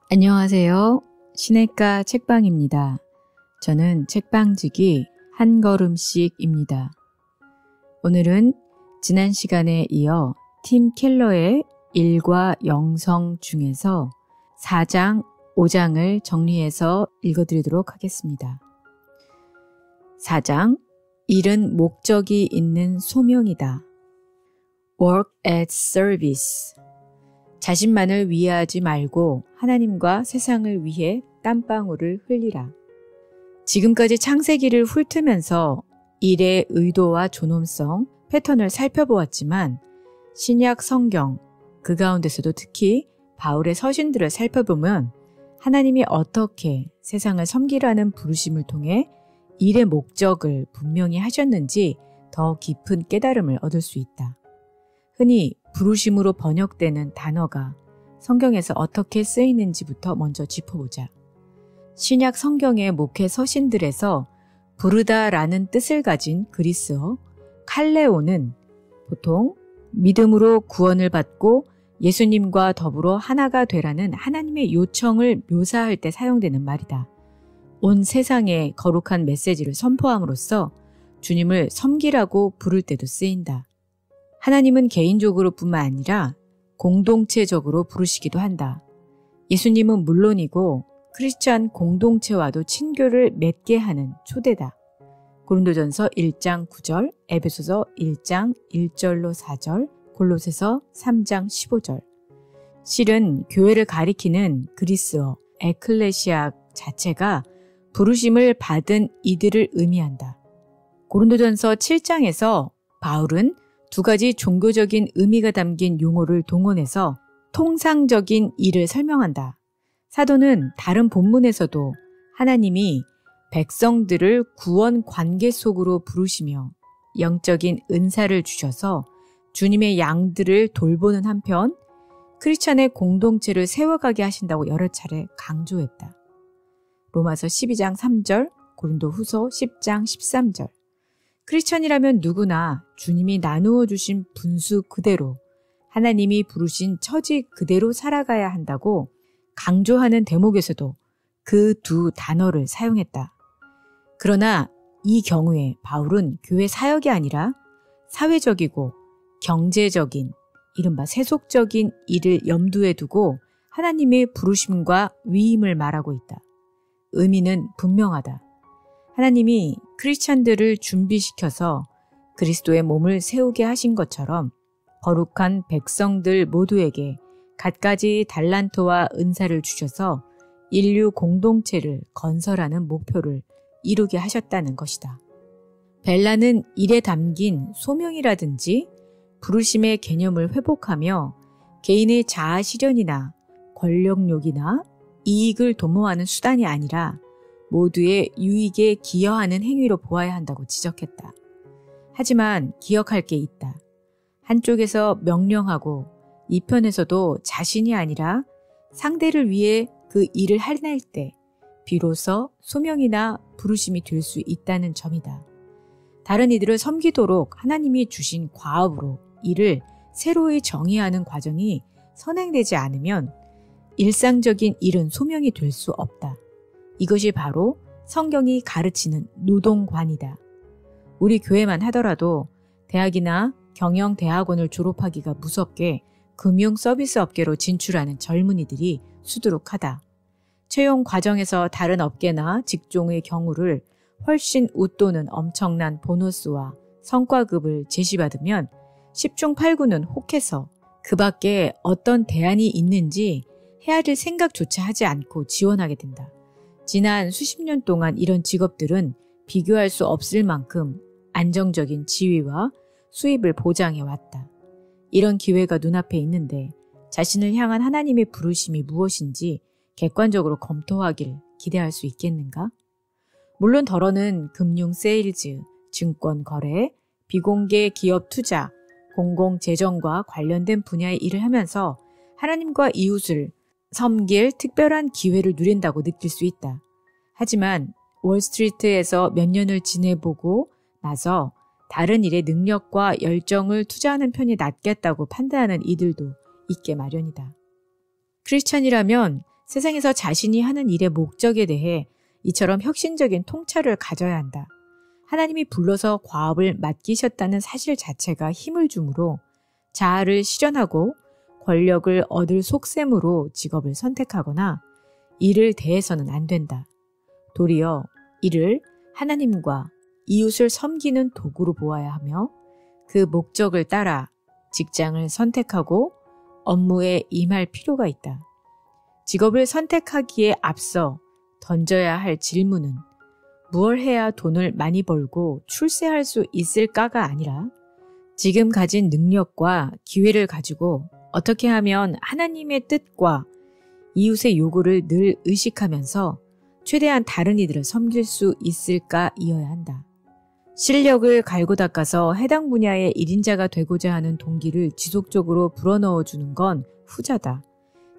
안녕하세요. 시냇가 책방입니다. 저는 책방지기 한 걸음씩입니다. 오늘은 지난 시간에 이어 팀 켈러의 일과 영성 중에서 4장, 5장을 정리해서 읽어드리도록 하겠습니다. 4장, 일은 목적이 있는 소명이다. Work as service. 자신만을 위하지 말고 하나님과 세상을 위해 땀방울을 흘리라. 지금까지 창세기를 훑으면서 일의 의도와 존엄성, 패턴을 살펴보았지만 신약 성경, 그 가운데서도 특히 바울의 서신들을 살펴보면 하나님이 어떻게 세상을 섬기라는 부르심을 통해 일의 목적을 분명히 하셨는지 더 깊은 깨달음을 얻을 수 있다. 흔히 부르심으로 번역되는 단어가 성경에서 어떻게 쓰이는지부터 먼저 짚어보자. 신약 성경의 목회 서신들에서 부르다라는 뜻을 가진 그리스어 칼레오는 보통 믿음으로 구원을 받고 예수님과 더불어 하나가 되라는 하나님의 요청을 묘사할 때 사용되는 말이다. 온 세상에 거룩한 메시지를 선포함으로써 주님을 섬기라고 부를 때도 쓰인다. 하나님은 개인적으로 뿐만 아니라 공동체적으로 부르시기도 한다. 예수님은 물론이고 크리스찬 공동체와도 친교를 맺게 하는 초대다. 고린도전서 1장 9절, 에베소서 1장 1절로 4절, 골로새서 3장 15절. 실은 교회를 가리키는 그리스어 에클레시아 자체가 부르심을 받은 이들을 의미한다. 고린도전서 7장에서 바울은 두 가지 종교적인 의미가 담긴 용어를 동원해서 통상적인 일을 설명한다. 사도는 다른 본문에서도 하나님이 백성들을 구원 관계 속으로 부르시며 영적인 은사를 주셔서 주님의 양들을 돌보는 한편 크리스찬의 공동체를 세워가게 하신다고 여러 차례 강조했다. 로마서 12장 3절, 고린도 후서 10장 13절. 크리스찬이라면 누구나 주님이 나누어 주신 분수 그대로 하나님이 부르신 처지 그대로 살아가야 한다고 강조하는 대목에서도 그 두 단어를 사용했다. 그러나 이 경우에 바울은 교회 사역이 아니라 사회적이고 경제적인, 이른바 세속적인 일을 염두에 두고 하나님의 부르심과 위임을 말하고 있다. 의미는 분명하다. 하나님이 크리스찬들을 준비시켜서 그리스도의 몸을 세우게 하신 것처럼 거룩한 백성들 모두에게 갖가지 달란트와 은사를 주셔서 인류 공동체를 건설하는 목표를 이루게 하셨다는 것이다. 벨라는 일에 담긴 소명이라든지 부르심의 개념을 회복하며 개인의 자아 실현이나 권력욕이나 이익을 도모하는 수단이 아니라 모두의 유익에 기여하는 행위로 보아야 한다고 지적했다. 하지만 기억할 게 있다. 한쪽에서 명령하고 이편에서도 자신이 아니라 상대를 위해 그 일을 해낼 때 비로소 소명이나 부르심이 될 수 있다는 점이다. 다른 이들을 섬기도록 하나님이 주신 과업으로 일을 새로이 정의하는 과정이 선행되지 않으면 일상적인 일은 소명이 될 수 없다. 이것이 바로 성경이 가르치는 노동관이다. 우리 교회만 하더라도 대학이나 경영대학원을 졸업하기가 무섭게 금융 서비스 업계로 진출하는 젊은이들이 수두룩하다. 채용 과정에서 다른 업계나 직종의 경우를 훨씬 웃도는 엄청난 보너스와 성과급을 제시받으면 10중 8구는 혹해서 그 밖에 어떤 대안이 있는지 헤아릴 생각조차 하지 않고 지원하게 된다. 지난 수십 년 동안 이런 직업들은 비교할 수 없을 만큼 안정적인 지위와 수입을 보장해왔다. 이런 기회가 눈앞에 있는데 자신을 향한 하나님의 부르심이 무엇인지 객관적으로 검토하길 기대할 수 있겠는가? 물론 더러는 금융 세일즈, 증권 거래, 비공개 기업 투자, 공공재정과 관련된 분야의 일을 하면서 하나님과 이웃을 섬길 특별한 기회를 누린다고 느낄 수 있다. 하지만 월스트리트에서 몇 년을 지내보고 나서 다른 일에 능력과 열정을 투자하는 편이 낫겠다고 판단하는 이들도 있게 마련이다. 크리스찬이라면 세상에서 자신이 하는 일의 목적에 대해 이처럼 혁신적인 통찰을 가져야 한다. 하나님이 불러서 과업을 맡기셨다는 사실 자체가 힘을 주므로 자아를 실현하고 권력을 얻을 속셈으로 직업을 선택하거나 일을 대해서는 안 된다. 도리어 이를 하나님과 이웃을 섬기는 도구로 보아야 하며 그 목적을 따라 직장을 선택하고 업무에 임할 필요가 있다. 직업을 선택하기에 앞서 던져야 할 질문은 무엇을 해야 돈을 많이 벌고 출세할 수 있을까가 아니라 지금 가진 능력과 기회를 가지고 어떻게 하면 하나님의 뜻과 이웃의 요구를 늘 의식하면서 최대한 다른 이들을 섬길 수 있을까이어야 한다. 실력을 갈고 닦아서 해당 분야의 1인자가 되고자 하는 동기를 지속적으로 불어넣어주는 건 후자다.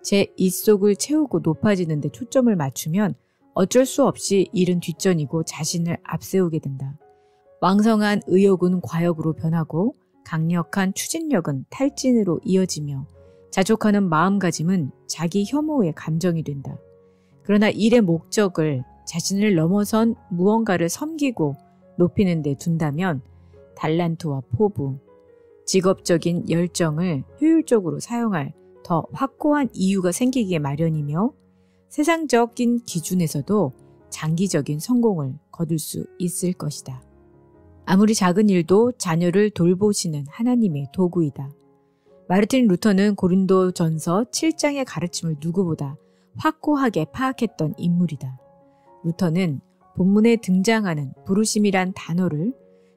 제 입속을 채우고 높아지는 데 초점을 맞추면 어쩔 수 없이 일은 뒷전이고 자신을 앞세우게 된다. 왕성한 의욕은 과욕으로 변하고 강력한 추진력은 탈진으로 이어지며 자족하는 마음가짐은 자기 혐오의 감정이 된다. 그러나 일의 목적을 자신을 넘어선 무언가를 섬기고 높이는 데 둔다면 달란트와 포부, 직업적인 열정을 효율적으로 사용할 더 확고한 이유가 생기기에 마련이며 세상적인 기준에서도 장기적인 성공을 거둘 수 있을 것이다. 아무리 작은 일도 자녀를 돌보시는 하나님의 도구이다. 마르틴 루터는 고린도전서 7장의 가르침을 누구보다 확고하게 파악했던 인물이다. 루터는 본문에 등장하는 부르심이란 단어를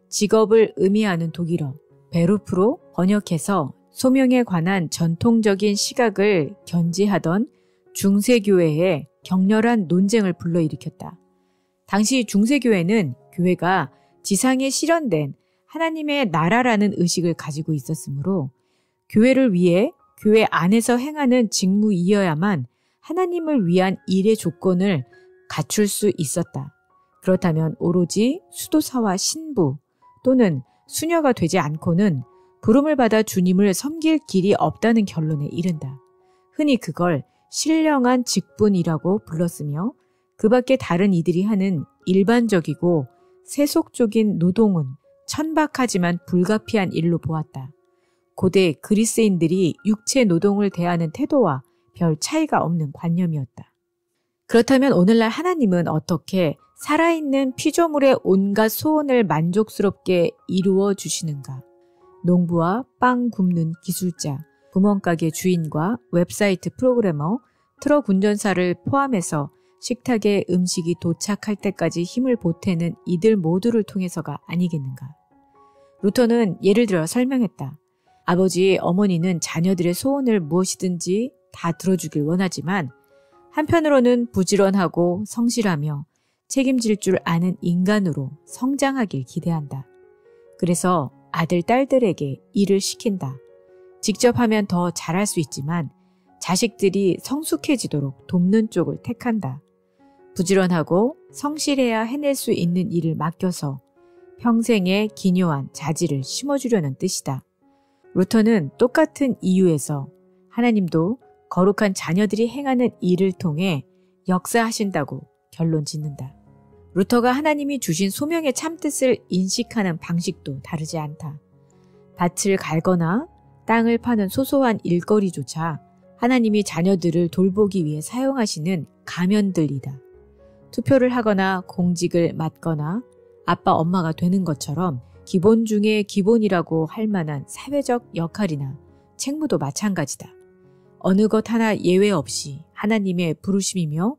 직업을 의미하는 독일어 베루프로 번역해서 소명에 관한 전통적인 시각을 견지하던 중세교회의 격렬한 논쟁을 불러일으켰다. 당시 중세교회는 교회가 지상에 실현된 하나님의 나라라는 의식을 가지고 있었으므로 교회를 위해 교회 안에서 행하는 직무이어야만 하나님을 위한 일의 조건을 갖출 수 있었다. 그렇다면 오로지 수도사와 신부 또는 수녀가 되지 않고는 부름을 받아 주님을 섬길 길이 없다는 결론에 이른다. 흔히 그걸 신령한 직분이라고 불렀으며 그 밖에 다른 이들이 하는 일반적이고 세속적인 노동은 천박하지만 불가피한 일로 보았다. 고대 그리스인들이 육체 노동을 대하는 태도와 별 차이가 없는 관념이었다. 그렇다면 오늘날 하나님은 어떻게 살아있는 피조물의 온갖 소원을 만족스럽게 이루어 주시는가? 농부와 빵 굽는 기술자, 구멍가게 주인과 웹사이트 프로그래머, 트럭 운전사를 포함해서 식탁에 음식이 도착할 때까지 힘을 보태는 이들 모두를 통해서가 아니겠는가? 루터는 예를 들어 설명했다. 아버지, 어머니는 자녀들의 소원을 무엇이든지 다 들어주길 원하지만 한편으로는 부지런하고 성실하며 책임질 줄 아는 인간으로 성장하길 기대한다. 그래서 아들, 딸들에게 일을 시킨다. 직접 하면 더 잘할 수 있지만 자식들이 성숙해지도록 돕는 쪽을 택한다. 부지런하고 성실해야 해낼 수 있는 일을 맡겨서 평생의 기묘한 자질을 심어주려는 뜻이다. 루터는 똑같은 이유에서 하나님도 거룩한 자녀들이 행하는 일을 통해 역사하신다고 결론 짓는다. 루터가 하나님이 주신 소명의 참뜻을 인식하는 방식도 다르지 않다. 밭을 갈거나 땅을 파는 소소한 일거리조차 하나님이 자녀들을 돌보기 위해 사용하시는 가면들이다. 투표를 하거나 공직을 맡거나 아빠 엄마가 되는 것처럼 기본 중에 기본이라고 할 만한 사회적 역할이나 책무도 마찬가지다. 어느 것 하나 예외 없이 하나님의 부르심이며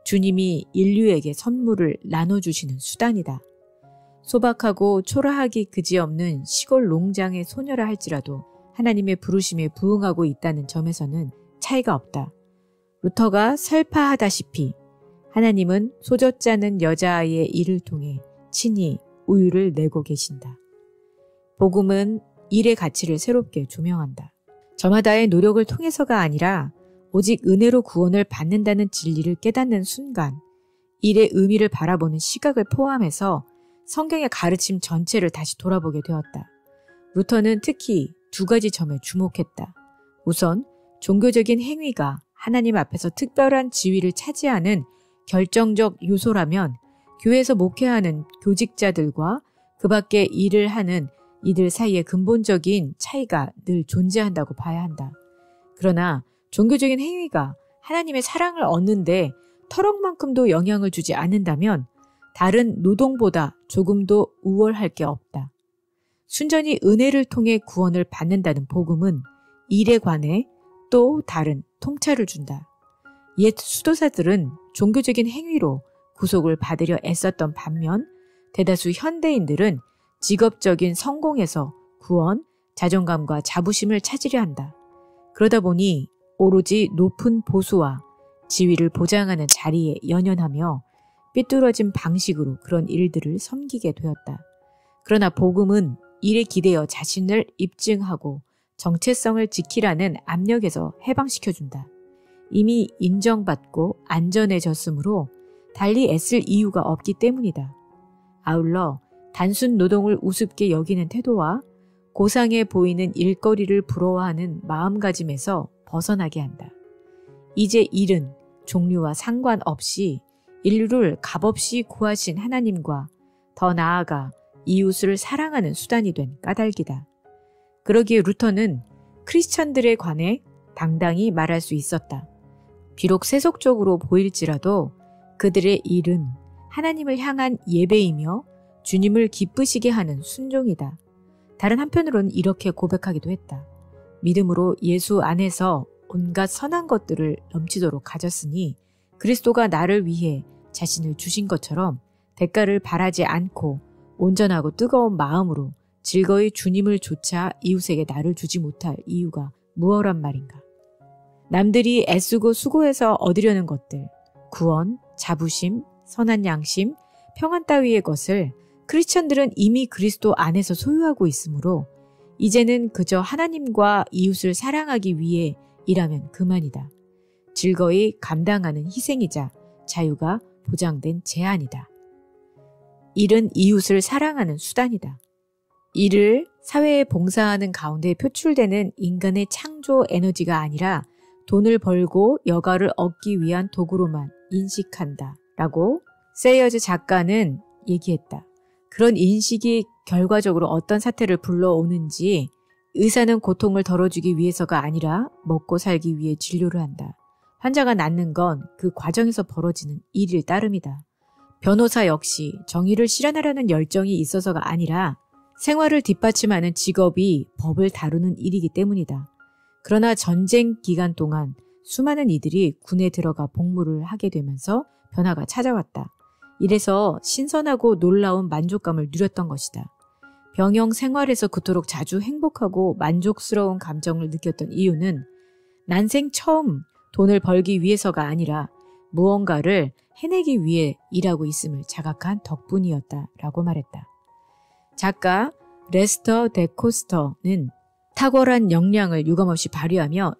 주님이 인류에게 선물을 나눠주시는 수단이다. 소박하고 초라하기 그지없는 시골 농장의 소녀라 할지라도 하나님의 부르심에 부응하고 있다는 점에서는 차이가 없다. 루터가 설파하다시피 하나님은 소젖 짜는 여자아이의 일을 통해 친히 우유를 내고 계신다. 복음은 일의 가치를 새롭게 조명한다. 저마다의 노력을 통해서가 아니라 오직 은혜로 구원을 받는다는 진리를 깨닫는 순간 일의 의미를 바라보는 시각을 포함해서 성경의 가르침 전체를 다시 돌아보게 되었다. 루터는 특히 두 가지 점에 주목했다. 우선 종교적인 행위가 하나님 앞에서 특별한 지위를 차지하는 결정적 요소라면 교회에서 목회하는 교직자들과 그 밖에 일을 하는 이들 사이에 근본적인 차이가 늘 존재한다고 봐야 한다. 그러나 종교적인 행위가 하나님의 사랑을 얻는데 터럭만큼도 영향을 주지 않는다면 다른 노동보다 조금도 우월할 게 없다. 순전히 은혜를 통해 구원을 받는다는 복음은 일에 관해 또 다른 통찰을 준다. 옛 수도사들은 종교적인 행위로 구속을 받으려 애썼던 반면 대다수 현대인들은 직업적인 성공에서 구원, 자존감과 자부심을 찾으려 한다. 그러다 보니 오로지 높은 보수와 지위를 보장하는 자리에 연연하며 삐뚤어진 방식으로 그런 일들을 섬기게 되었다. 그러나 복음은 일에 기대어 자신을 입증하고 정체성을 지키라는 압력에서 해방시켜준다. 이미 인정받고 안전해졌으므로 달리 애쓸 이유가 없기 때문이다. 아울러 단순 노동을 우습게 여기는 태도와 고상해 보이는 일거리를 부러워하는 마음가짐에서 벗어나게 한다. 이제 일은 종류와 상관없이 인류를 값없이 구하신 하나님과 더 나아가 이웃을 사랑하는 수단이 된 까닭이다. 그러기에 루터는 크리스천들에 관해 당당히 말할 수 있었다. 비록 세속적으로 보일지라도 그들의 일은 하나님을 향한 예배이며 주님을 기쁘시게 하는 순종이다. 다른 한편으로는 이렇게 고백하기도 했다. 믿음으로 예수 안에서 온갖 선한 것들을 넘치도록 가졌으니 그리스도가 나를 위해 자신을 주신 것처럼 대가를 바라지 않고 온전하고 뜨거운 마음으로 즐거이 주님을 조차 이웃에게 나를 주지 못할 이유가 무엇란 말인가. 남들이 애쓰고 수고해서 얻으려는 것들, 구원, 자부심, 선한 양심, 평안 따위의 것을 크리스천들은 이미 그리스도 안에서 소유하고 있으므로 이제는 그저 하나님과 이웃을 사랑하기 위해 일하면 그만이다. 즐거이 감당하는 희생이자 자유가 보장된 제한이다. 일은 이웃을 사랑하는 수단이다. 일을 사회에 봉사하는 가운데 표출되는 인간의 창조 에너지가 아니라 돈을 벌고 여가를 얻기 위한 도구로만 인식한다. 라고 세이어즈 작가는 얘기했다. 그런 인식이 결과적으로 어떤 사태를 불러오는지 의사는 고통을 덜어주기 위해서가 아니라 먹고 살기 위해 진료를 한다. 환자가 낫는 건 그 과정에서 벌어지는 일일 따름이다. 변호사 역시 정의를 실현하려는 열정이 있어서가 아니라 생활을 뒷받침하는 직업이 법을 다루는 일이기 때문이다. 그러나 전쟁 기간 동안 수많은 이들이 군에 들어가 복무를 하게 되면서 변화가 찾아왔다. 이래서 신선하고 놀라운 만족감을 누렸던 것이다. 병영 생활에서 그토록 자주 행복하고 만족스러운 감정을 느꼈던 이유는 난생 처음 돈을 벌기 위해서가 아니라 무언가를 해내기 위해 일하고 있음을 자각한 덕분이었다라고 말했다. 작가 레스터 데코스터는 탁월한 역량을 유감없이 발휘하며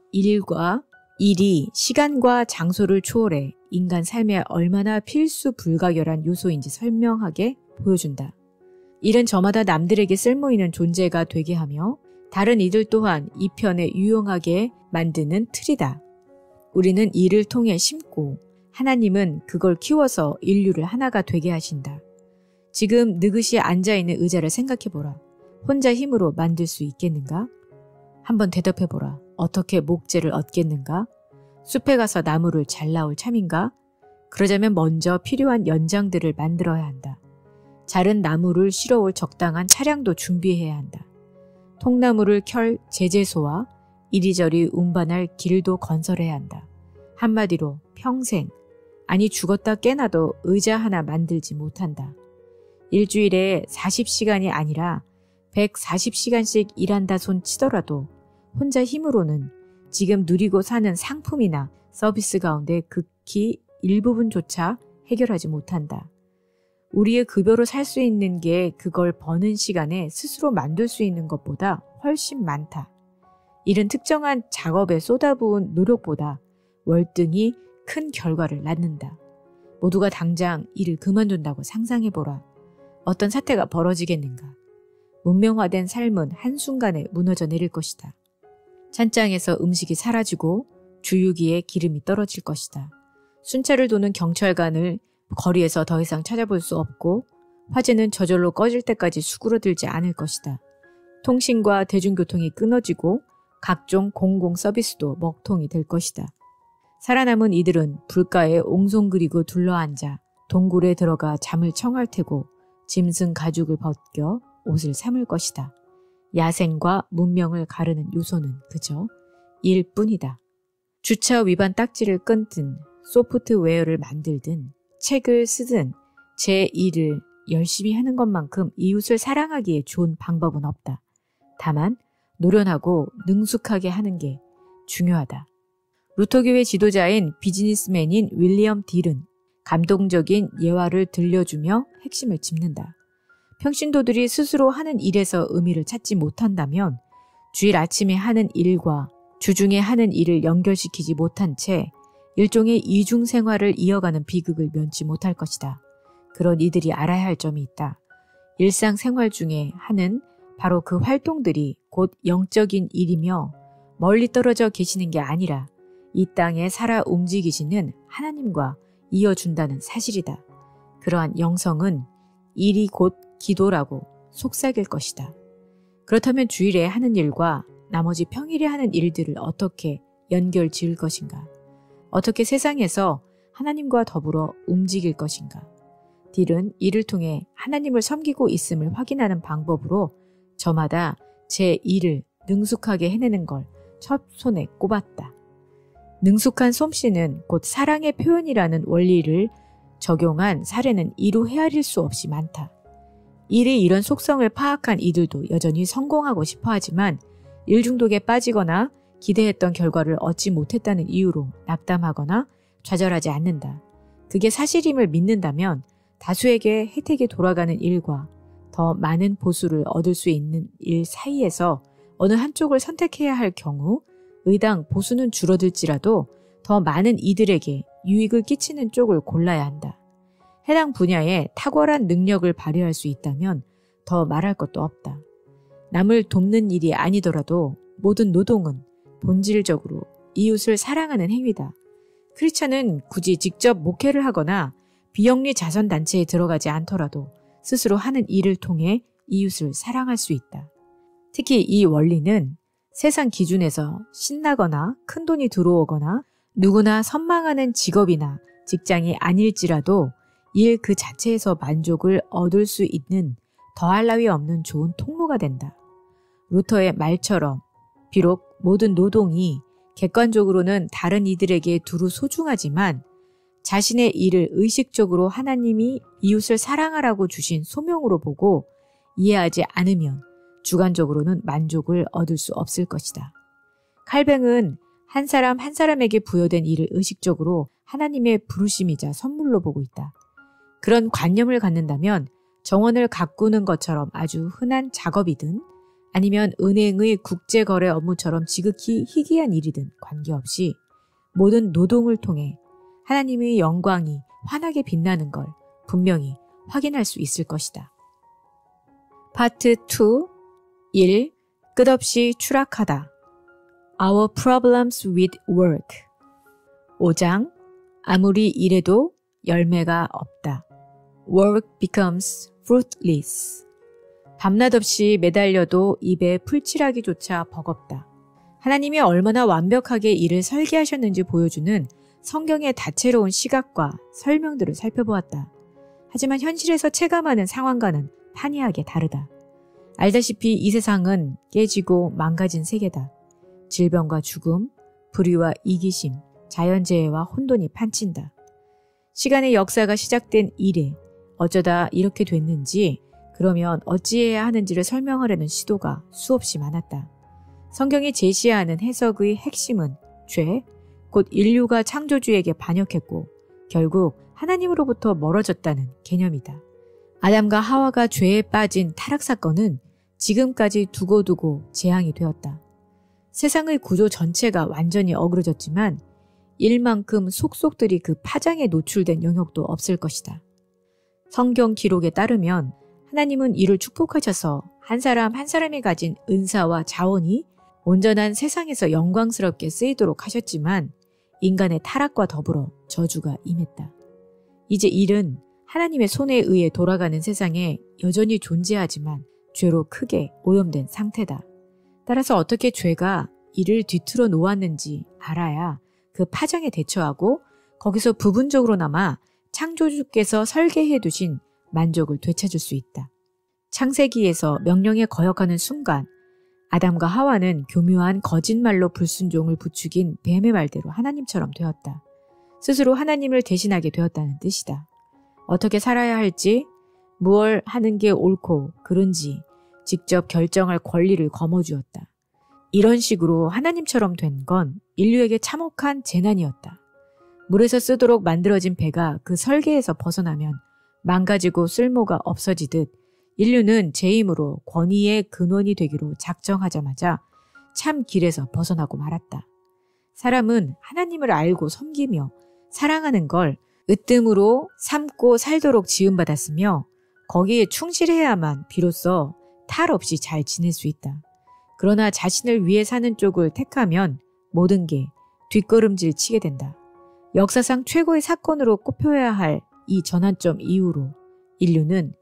일이 시간과 장소를 초월해 인간 삶에 얼마나 필수 불가결한 요소인지 설명하게 보여준다. 일은 저마다 남들에게 쓸모있는 존재가 되게 하며 다른 이들 또한 이 편에 유용하게 만드는 틀이다. 우리는 일을 통해 심고 하나님은 그걸 키워서 인류를 하나가 되게 하신다. 지금 느긋이 앉아있는 의자를 생각해보라. 혼자 힘으로 만들 수 있겠는가? 한번 대답해보라. 어떻게 목재를 얻겠는가? 숲에 가서 나무를 잘 나올 참인가? 그러자면 먼저 필요한 연장들을 만들어야 한다. 자른 나무를 실어올 적당한 차량도 준비해야 한다. 통나무를 켤 제재소와 이리저리 운반할 길도 건설해야 한다. 한마디로 평생, 아니 죽었다 깨나도 의자 하나 만들지 못한다. 일주일에 40시간이 아니라 140시간씩 일한다 손 치더라도 혼자 힘으로는 지금 누리고 사는 상품이나 서비스 가운데 극히 일부분조차 해결하지 못한다. 우리의 급여로 살 수 있는 게 그걸 버는 시간에 스스로 만들 수 있는 것보다 훨씬 많다. 일은 특정한 작업에 쏟아부은 노력보다 월등히 큰 결과를 낳는다. 모두가 당장 일을 그만둔다고 상상해보라. 어떤 사태가 벌어지겠는가? 문명화된 삶은 한순간에 무너져 내릴 것이다. 찬장에서 음식이 사라지고 주유기에 기름이 떨어질 것이다. 순찰을 도는 경찰관을 거리에서 더 이상 찾아볼 수 없고 화재는 저절로 꺼질 때까지 수그러들지 않을 것이다. 통신과 대중교통이 끊어지고 각종 공공 서비스도 먹통이 될 것이다. 살아남은 이들은 불가에 옹송그리고 둘러앉아 동굴에 들어가 잠을 청할 테고 짐승 가죽을 벗겨 옷을 삼을 것이다. 야생과 문명을 가르는 요소는 그저 일뿐이다. 주차 위반 딱지를 끊든 소프트웨어를 만들든 책을 쓰든 제 일을 열심히 하는 것만큼 이웃을 사랑하기에 좋은 방법은 없다. 다만 노련하고 능숙하게 하는 게 중요하다. 루터교회 지도자인 비즈니스맨인 윌리엄 딜은 감동적인 예화를 들려주며 핵심을 짚는다. 평신도들이 스스로 하는 일에서 의미를 찾지 못한다면 주일 아침에 하는 일과 주중에 하는 일을 연결시키지 못한 채 일종의 이중 생활을 이어가는 비극을 면치 못할 것이다. 그런 이들이 알아야 할 점이 있다. 일상생활 중에 하는 바로 그 활동들이 곧 영적인 일이며 멀리 떨어져 계시는 게 아니라 이 땅에 살아 움직이시는 하나님과 이어준다는 사실이다. 그러한 영성은 일이 곧 기도라고 속삭일 것이다. 그렇다면 주일에 하는 일과 나머지 평일에 하는 일들을 어떻게 연결 지을 것인가? 어떻게 세상에서 하나님과 더불어 움직일 것인가? 딜은 이를 통해 하나님을 섬기고 있음을 확인하는 방법으로 저마다 제 일을 능숙하게 해내는 걸 첫 손에 꼽았다. 능숙한 솜씨는 곧 사랑의 표현이라는 원리를 적용한 사례는 이루 헤아릴 수 없이 많다. 일의 이런 속성을 파악한 이들도 여전히 성공하고 싶어 하지만 일 중독에 빠지거나 기대했던 결과를 얻지 못했다는 이유로 낙담하거나 좌절하지 않는다. 그게 사실임을 믿는다면 다수에게 혜택이 돌아가는 일과 더 많은 보수를 얻을 수 있는 일 사이에서 어느 한쪽을 선택해야 할 경우 의당 보수는 줄어들지라도 더 많은 이들에게 유익을 끼치는 쪽을 골라야 한다. 해당 분야에 탁월한 능력을 발휘할 수 있다면 더 말할 것도 없다. 남을 돕는 일이 아니더라도 모든 노동은 본질적으로 이웃을 사랑하는 행위다. 크리스찬은 굳이 직접 목회를 하거나 비영리 자선단체에 들어가지 않더라도 스스로 하는 일을 통해 이웃을 사랑할 수 있다. 특히 이 원리는 세상 기준에서 신나거나 큰돈이 들어오거나 누구나 선망하는 직업이나 직장이 아닐지라도 일 그 자체에서 만족을 얻을 수 있는 더할 나위 없는 좋은 통로가 된다. 루터의 말처럼 비록 모든 노동이 객관적으로는 다른 이들에게 두루 소중하지만 자신의 일을 의식적으로 하나님이 이웃을 사랑하라고 주신 소명으로 보고 이해하지 않으면 주관적으로는 만족을 얻을 수 없을 것이다. 칼뱅은 한 사람 한 사람에게 부여된 일을 의식적으로 하나님의 부르심이자 선물로 보고 있다. 그런 관념을 갖는다면 정원을 가꾸는 것처럼 아주 흔한 작업이든 아니면 은행의 국제거래 업무처럼 지극히 희귀한 일이든 관계없이 모든 노동을 통해 하나님의 영광이 환하게 빛나는 걸 분명히 확인할 수 있을 것이다. 파트 2 1. 끝없이 추락하다. Our problems with work. 5장 아무리 일해도 열매가 없다. Work becomes fruitless. 밤낮 없이 매달려도 입에 풀칠하기조차 버겁다. 하나님이 얼마나 완벽하게 일을 설계하셨는지 보여주는 성경의 다채로운 시각과 설명들을 살펴보았다. 하지만 현실에서 체감하는 상황과는 판이하게 다르다. 알다시피 이 세상은 깨지고 망가진 세계다. 질병과 죽음, 불의와 이기심, 자연재해와 혼돈이 판친다. 시간의 역사가 시작된 이래 어쩌다 이렇게 됐는지 그러면 어찌해야 하는지를 설명하려는 시도가 수없이 많았다. 성경이 제시하는 해석의 핵심은 죄, 곧 인류가 창조주에게 반역했고 결국 하나님으로부터 멀어졌다는 개념이다. 아담과 하와가 죄에 빠진 타락 사건은 지금까지 두고두고 재앙이 되었다. 세상의 구조 전체가 완전히 어그러졌지만 일만큼 속속들이 그 파장에 노출된 영역도 없을 것이다. 성경 기록에 따르면 하나님은 이를 축복하셔서 한 사람 한 사람이 가진 은사와 자원이 온전한 세상에서 영광스럽게 쓰이도록 하셨지만 인간의 타락과 더불어 저주가 임했다. 이제 일은 하나님의 손에 의해 돌아가는 세상에 여전히 존재하지만 죄로 크게 오염된 상태다. 따라서 어떻게 죄가 이를 뒤틀어 놓았는지 알아야 그 파장에 대처하고 거기서 부분적으로나마 창조주께서 설계해 두신 만족을 되찾을 수 있다. 창세기에서 명령에 거역하는 순간 아담과 하와는 교묘한 거짓말로 불순종을 부추긴 뱀의 말대로 하나님처럼 되었다. 스스로 하나님을 대신하게 되었다는 뜻이다. 어떻게 살아야 할지, 무얼 하는 게 옳고 그른지 직접 결정할 권리를 거머쥐었다. 이런 식으로 하나님처럼 된 건 인류에게 참혹한 재난이었다. 물에서 쓰도록 만들어진 배가 그 설계에서 벗어나면 망가지고 쓸모가 없어지듯 인류는 제 힘으로 권위의 근원이 되기로 작정하자마자 참 길에서 벗어나고 말았다. 사람은 하나님을 알고 섬기며 사랑하는 걸 으뜸으로 삼고 살도록 지음받았으며 거기에 충실해야만 비로소 탈 없이 잘 지낼 수 있다. 그러나 자신을 위해 사는 쪽을 택하면 모든 게 뒷걸음질 치게 된다. 역사상 최고의 사건으로 꼽혀야 할 이 전환점 이후로 인류는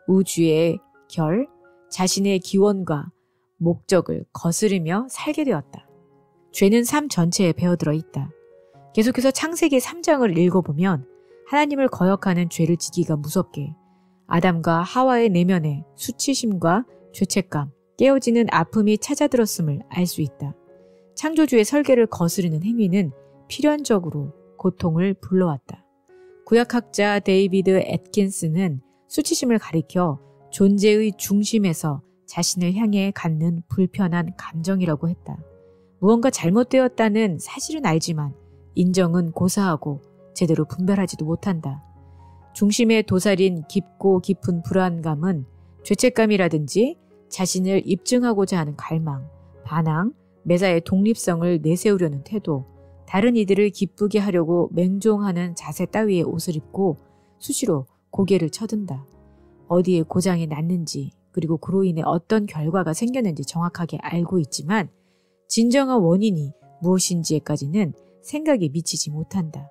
우주의 결, 자신의 기원과 목적을 거스르며 살게 되었다. 죄는 삶 전체에 배어들어 있다. 계속해서 창세기 3장을 읽어보면 하나님을 거역하는 죄를 지기가 무섭게 아담과 하와의 내면에 수치심과 죄책감, 깨어지는 아픔이 찾아들었음을 알 수 있다. 창조주의 설계를 거스르는 행위는 필연적으로 고통을 불러왔다. 구약학자 데이비드 애트킨스는 수치심을 가리켜 존재의 중심에서 자신을 향해 갖는 불편한 감정이라고 했다. 무언가 잘못되었다는 사실은 알지만 인정은 고사하고 제대로 분별하지도 못한다. 중심에 도사린 깊고 깊은 불안감은 죄책감이라든지 자신을 입증하고자 하는 갈망, 반항, 매사의 독립성을 내세우려는 태도, 다른 이들을 기쁘게 하려고 맹종하는 자세 따위의 옷을 입고 수시로 고개를 쳐든다. 어디에 고장이 났는지 그리고 그로 인해 어떤 결과가 생겼는지 정확하게 알고 있지만 진정한 원인이 무엇인지에까지는 생각이 미치지 못한다.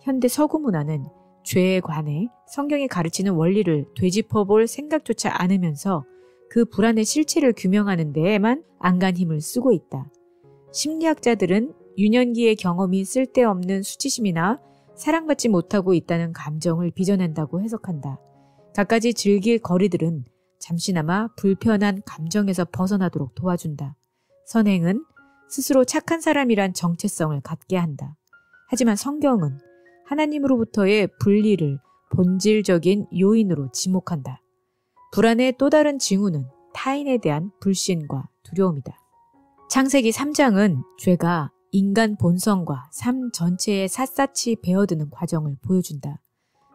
현대 서구 문화는 죄에 관해 성경이 가르치는 원리를 되짚어볼 생각조차 않으면서 그 불안의 실체를 규명하는 데에만 안간 힘을 쓰고 있다. 심리학자들은 유년기의 경험이 쓸데없는 수치심이나 사랑받지 못하고 있다는 감정을 빚어낸다고 해석한다. 갖가지 즐길 거리들은 잠시나마 불편한 감정에서 벗어나도록 도와준다. 선행은 스스로 착한 사람이란 정체성을 갖게 한다. 하지만 성경은 하나님으로부터의 분리를 본질적인 요인으로 지목한다. 불안의 또 다른 징후는 타인에 대한 불신과 두려움이다. 창세기 3장은 죄가 인간 본성과 삶 전체에 샅샅이 배어드는 과정을 보여준다.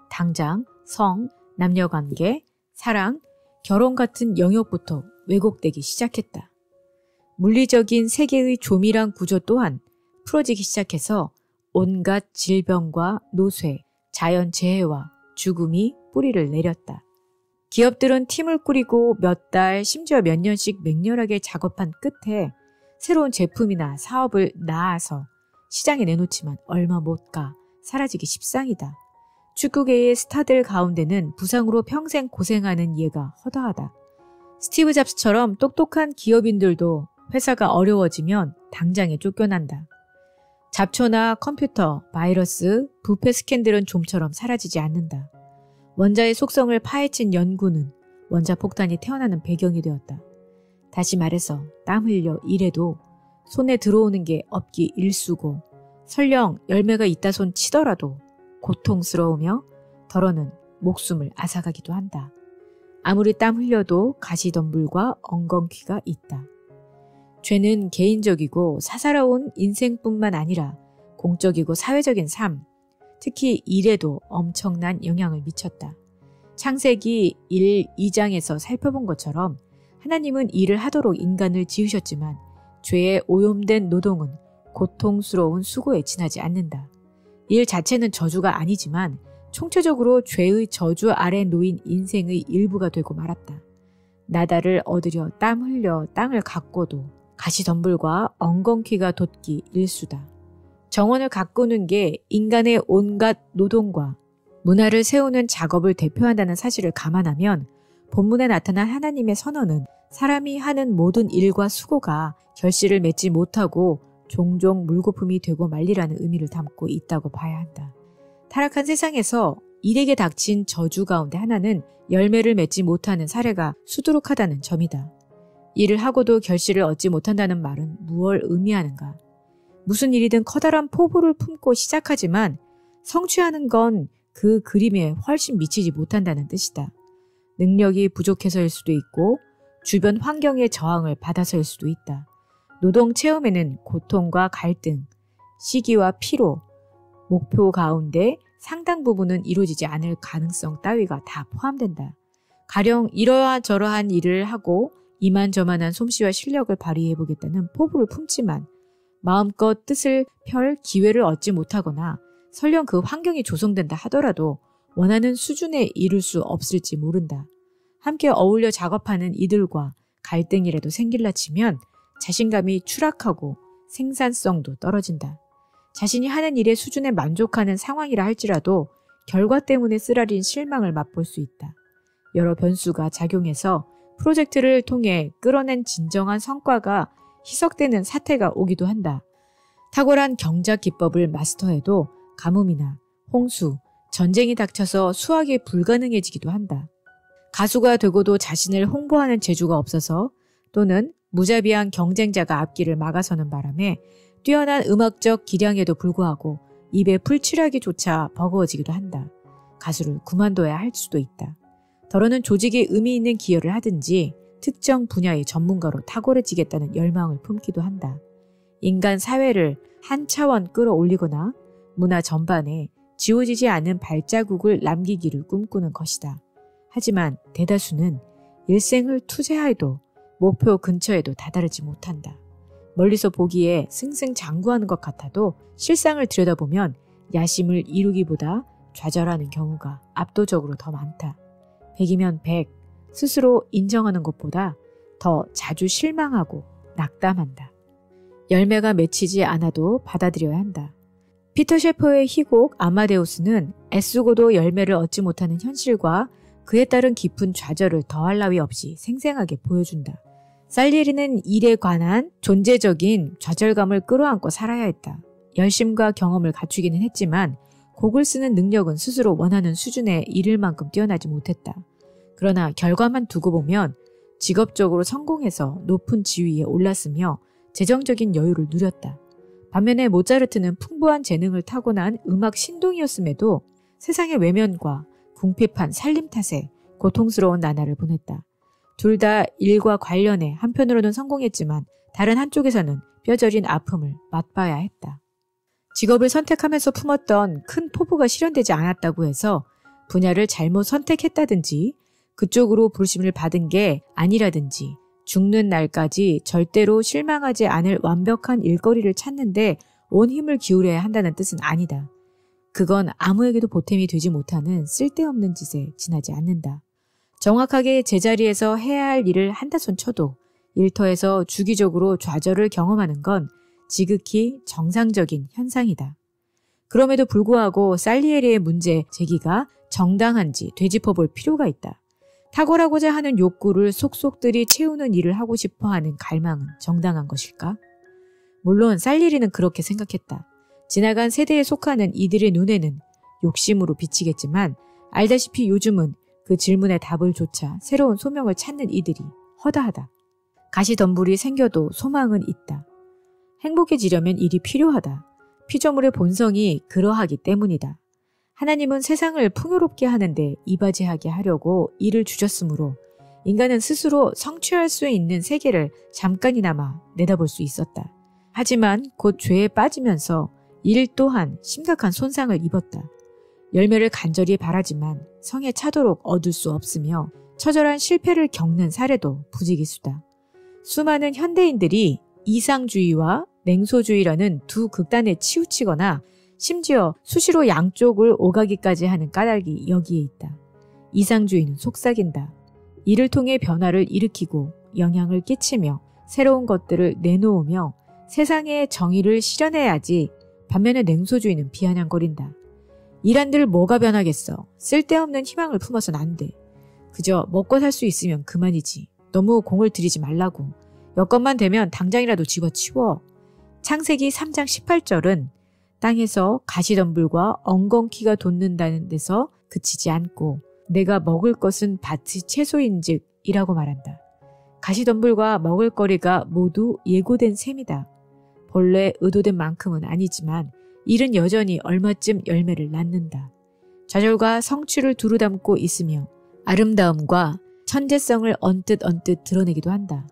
당장 성, 남녀관계, 사랑, 결혼 같은 영역부터 왜곡되기 시작했다. 물리적인 세계의 조밀한 구조 또한 풀어지기 시작해서 온갖 질병과 노쇠, 자연재해와 죽음이 뿌리를 내렸다. 기업들은 팀을 꾸리고 몇 달, 심지어 몇 년씩 맹렬하게 작업한 끝에 새로운 제품이나 사업을 낳아서 시장에 내놓지만 얼마 못 가 사라지기 십상이다. 축구계의 스타들 가운데는 부상으로 평생 고생하는 예가 허다하다. 스티브 잡스처럼 똑똑한 기업인들도 회사가 어려워지면 당장에 쫓겨난다. 잡초나 컴퓨터, 바이러스, 부패 스캔들은 좀처럼 사라지지 않는다. 원자의 속성을 파헤친 연구는 원자폭탄이 태어나는 배경이 되었다. 다시 말해서 땀 흘려 일해도 손에 들어오는 게 없기 일쑤고 설령 열매가 있다 손 치더라도 고통스러우며 덜어는 목숨을 앗아가기도 한다. 아무리 땀 흘려도 가시덤불과 엉겅퀴가 있다. 죄는 개인적이고 사사로운 인생뿐만 아니라 공적이고 사회적인 삶, 특히 일에도 엄청난 영향을 미쳤다. 창세기 1, 2장에서 살펴본 것처럼 하나님은 일을 하도록 인간을 지으셨지만 죄에 오염된 노동은 고통스러운 수고에 지나지 않는다. 일 자체는 저주가 아니지만 총체적으로 죄의 저주 아래 놓인 인생의 일부가 되고 말았다. 나다를 얻으려 땀 흘려 땅을 가꿔도 가시덤불과 엉겅퀴가 돋기 일수다. 정원을 가꾸는 게 인간의 온갖 노동과 문화를 세우는 작업을 대표한다는 사실을 감안하면 본문에 나타난 하나님의 선언은 사람이 하는 모든 일과 수고가 결실을 맺지 못하고 종종 물거품이 되고 말리라는 의미를 담고 있다고 봐야 한다. 타락한 세상에서 일에게 닥친 저주 가운데 하나는 열매를 맺지 못하는 사례가 수두룩하다는 점이다. 일을 하고도 결실을 얻지 못한다는 말은 무엇을 의미하는가? 무슨 일이든 커다란 포부를 품고 시작하지만 성취하는 건 그 그림에 훨씬 미치지 못한다는 뜻이다. 능력이 부족해서일 수도 있고 주변 환경의 저항을 받아서일 수도 있다. 노동 체험에는 고통과 갈등, 시기와 피로, 목표 가운데 상당 부분은 이루어지지 않을 가능성 따위가 다 포함된다. 가령 이러저러한 일을 하고 이만저만한 솜씨와 실력을 발휘해보겠다는 포부를 품지만 마음껏 뜻을 펼 기회를 얻지 못하거나 설령 그 환경이 조성된다 하더라도 원하는 수준에 이를 수 없을지 모른다. 함께 어울려 작업하는 이들과 갈등이라도 생길라 치면 자신감이 추락하고 생산성도 떨어진다. 자신이 하는 일의 수준에 만족하는 상황이라 할지라도 결과 때문에 쓰라린 실망을 맛볼 수 있다. 여러 변수가 작용해서 프로젝트를 통해 끌어낸 진정한 성과가 희석되는 사태가 오기도 한다. 탁월한 경작 기법을 마스터해도 가뭄이나 홍수, 전쟁이 닥쳐서 수확이 불가능해지기도 한다. 가수가 되고도 자신을 홍보하는 재주가 없어서 또는 무자비한 경쟁자가 앞길을 막아서는 바람에 뛰어난 음악적 기량에도 불구하고 입에 풀칠하기조차 버거워지기도 한다. 가수를 그만둬야 할 수도 있다. 더러는 조직에 의미 있는 기여를 하든지 특정 분야의 전문가로 탁월해지겠다는 열망을 품기도 한다. 인간 사회를 한 차원 끌어올리거나 문화 전반에 지워지지 않은 발자국을 남기기를 꿈꾸는 것이다. 하지만 대다수는 일생을 투자해도 목표 근처에도 다다르지 못한다. 멀리서 보기에 승승장구하는 것 같아도 실상을 들여다보면 야심을 이루기보다 좌절하는 경우가 압도적으로 더 많다. 100이면 100, 스스로 인정하는 것보다 더 자주 실망하고 낙담한다. 열매가 맺히지 않아도 받아들여야 한다. 피터 셰퍼의 희곡 아마데우스는 애쓰고도 열매를 얻지 못하는 현실과 그에 따른 깊은 좌절을 더할 나위 없이 생생하게 보여준다. 살리에리는 일에 관한 존재적인 좌절감을 끌어안고 살아야 했다. 열심과 경험을 갖추기는 했지만 곡을 쓰는 능력은 스스로 원하는 수준에 이를 만큼 뛰어나지 못했다. 그러나 결과만 두고 보면 직업적으로 성공해서 높은 지위에 올랐으며 재정적인 여유를 누렸다. 반면에 모차르트는 풍부한 재능을 타고난 음악 신동이었음에도 세상의 외면과 궁핍한 살림 탓에 고통스러운 나날을 보냈다. 둘 다 일과 관련해 한편으로는 성공했지만 다른 한쪽에서는 뼈저린 아픔을 맛봐야 했다. 직업을 선택하면서 품었던 큰 포부가 실현되지 않았다고 해서 분야를 잘못 선택했다든지 그쪽으로 부르심을 받은 게 아니라든지 죽는 날까지 절대로 실망하지 않을 완벽한 일거리를 찾는데 온 힘을 기울여야 한다는 뜻은 아니다. 그건 아무에게도 보탬이 되지 못하는 쓸데없는 짓에 지나지 않는다. 정확하게 제자리에서 해야 할 일을 한다손 쳐도 일터에서 주기적으로 좌절을 경험하는 건 지극히 정상적인 현상이다. 그럼에도 불구하고 살리에리의 문제 제기가 정당한지 되짚어볼 필요가 있다. 탁월하고자 하는 욕구를 속속들이 채우는 일을 하고 싶어하는 갈망은 정당한 것일까? 물론 살리에리는 그렇게 생각했다. 지나간 세대에 속하는 이들의 눈에는 욕심으로 비치겠지만 알다시피 요즘은 그 질문의 답을 조차 새로운 소명을 찾는 이들이 허다하다. 가시덤불이 생겨도 소망은 있다. 행복해지려면 일이 필요하다. 피조물의 본성이 그러하기 때문이다. 하나님은 세상을 풍요롭게 하는데 이바지하게 하려고 일을 주셨으므로 인간은 스스로 성취할 수 있는 세계를 잠깐이나마 내다볼 수 있었다. 하지만 곧 죄에 빠지면서 일 또한 심각한 손상을 입었다. 열매를 간절히 바라지만 성에 차도록 얻을 수 없으며 처절한 실패를 겪는 사례도 부지기수다. 수많은 현대인들이 이상주의와 냉소주의라는 두 극단에 치우치거나 심지어 수시로 양쪽을 오가기까지 하는 까닭이 여기에 있다. 이상주의는 속삭인다. 이를 통해 변화를 일으키고 영향을 끼치며 새로운 것들을 내놓으며 세상의 정의를 실현해야지 반면에 냉소주의는 비아냥거린다. 일한들 뭐가 변하겠어. 쓸데없는 희망을 품어선 안 돼. 그저 먹고 살 수 있으면 그만이지. 너무 공을 들이지 말라고. 여건만 되면 당장이라도 집어치워. 창세기 3장 18절은 땅에서 가시덤불과 엉겅퀴가 돋는다는 데서 그치지 않고 내가 먹을 것은 밭의 채소인즉 이라고 말한다. 가시덤불과 먹을거리가 모두 예고된 셈이다. 본래 의도된 만큼은 아니지만 일은 여전히 얼마쯤 열매를 낳는다. 좌절과 성취를 두루 담고 있으며 아름다움과 천재성을 언뜻 드러내기도 한다.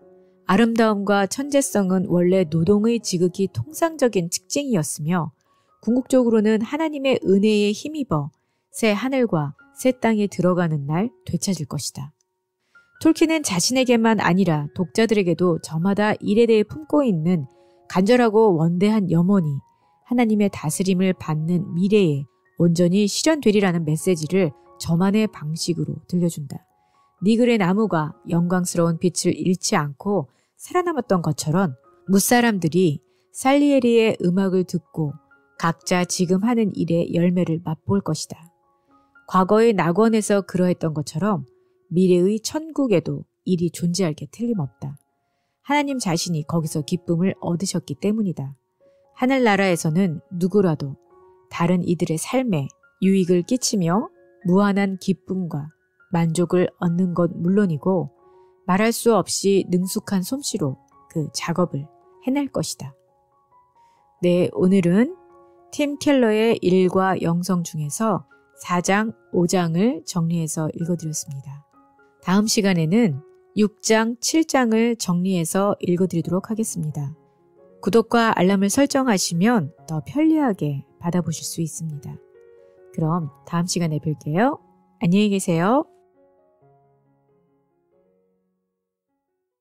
아름다움과 천재성은 원래 노동의 지극히 통상적인 특징이었으며 궁극적으로는 하나님의 은혜에 힘입어 새 하늘과 새 땅에 들어가는 날 되찾을 것이다. 톨킨은 자신에게만 아니라 독자들에게도 저마다 일에 대해 품고 있는 간절하고 원대한 염원이 하나님의 다스림을 받는 미래에 온전히 실현되리라는 메시지를 저만의 방식으로 들려준다. 니글의 나무가 영광스러운 빛을 잃지 않고 살아남았던 것처럼 무사람들이 살리에리의 음악을 듣고 각자 지금 하는 일의 열매를 맛볼 것이다. 과거의 낙원에서 그러했던 것처럼 미래의 천국에도 일이 존재할 게 틀림없다. 하나님 자신이 거기서 기쁨을 얻으셨기 때문이다. 하늘나라에서는 누구라도 다른 이들의 삶에 유익을 끼치며 무한한 기쁨과 만족을 얻는 것 물론이고 말할 수 없이 능숙한 솜씨로 그 작업을 해낼 것이다. 네, 오늘은 팀 켈러의 일과 영성 중에서 4장, 5장을 정리해서 읽어드렸습니다. 다음 시간에는 6장, 7장을 정리해서 읽어드리도록 하겠습니다. 구독과 알람을 설정하시면 더 편리하게 받아보실 수 있습니다. 그럼 다음 시간에 뵐게요. 안녕히 계세요.